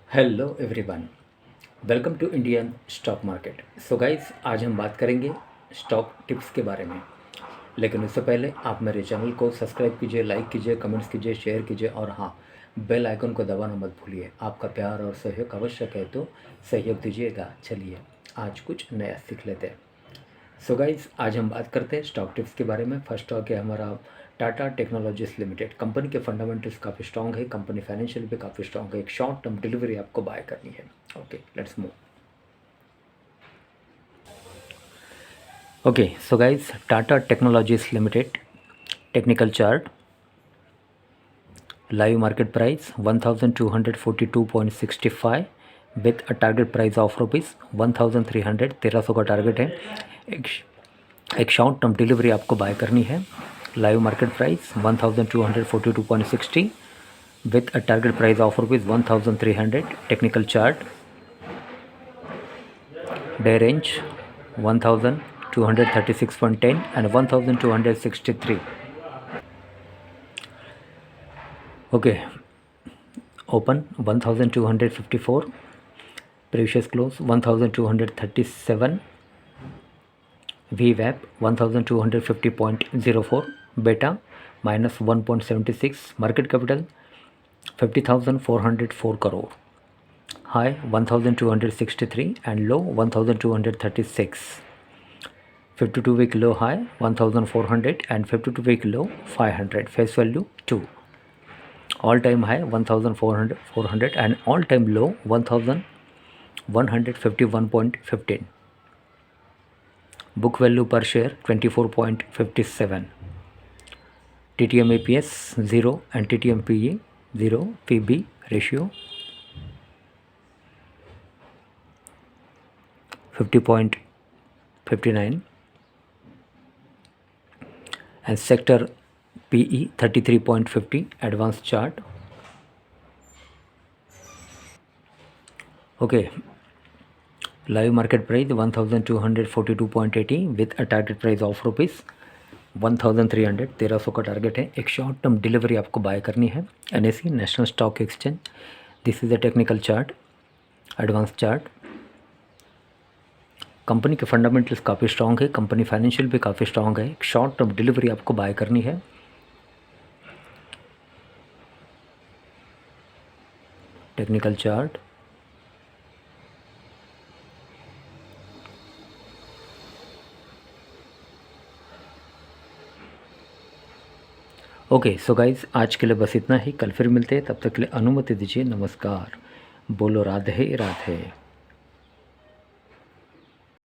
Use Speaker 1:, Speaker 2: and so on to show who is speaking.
Speaker 1: Hello everyone, welcome to Indian stock market. So guys, आज हम बात करेंगे स्टॉक टिप्स के बारे में। लेकिन उससे पहले आप मेरे चैनल को सब्सक्राइब कीजिए, लाइक कीजिए, कमेंट्स कीजिए, शेयर कीजिए और हाँ, बेल आइकन को दबाना मत भूलिए। आपका प्यार और सहयोग आवश्यक है, तो सहयोग दीजिएगा। चलिए आज कुछ नया सीख लेते हैं। सो गाइस, आज हम बात करते हैं स्टॉक टिप्स के बारे में। फर्स्ट स्टॉक है हमारा टाटा टेक्नोलॉजीज लिमिटेड। कंपनी के फंडामेंटल्स काफ़ी स्ट्रॉन्ग है, कंपनी फाइनेंशियल भी काफ़ी स्ट्रॉन्ग है। एक शॉर्ट टर्म डिलीवरी आपको बाय करनी है। Okay, let's move. Okay, so guys, Tata technologies limited technical chart, live market price 1242.65 with a target price of rupees 1300। 1300 का टारगेट है। एक एक शॉर्ट टर्म डिलीवरी आपको बाय करनी है। Live market price 1242.60 with a target price of rupees 1300। Technical chart, day range 1236.10 and 1263. Okay, open 1254, previous close 1237, VWAP 1250.04, beta -1.76, market capital 50,404 crore, high 1263 and low 1236, 52-week low high 1400 and 52-week low 500, face value 2, all time high 1400 and all time low 1151.15, book value per share 24.57, TTM APS 0 and TTM PE 0, PB ratio 50.59 and sector PE 33.50. advanced chart. Okay, live market price 1242.80 with a target price of rupees 1300। 1300 का target है। एक short term delivery आपको bye करनी है। NSE national stock exchange. This is a technical chart, advance chart. Company के fundamentals काफ़ी strong है, company financial भी काफ़ी स्ट्रॉन्ग है। एक शॉर्ट टर्म डिलीवरी आपको बाय करनी है। Technical chart, okay. So guys, आज के लिए बस इतना ही। कल फिर मिलते हैं, तब तक के लिए अनुमति दीजिए। नमस्कार। बोलो राधे राधे।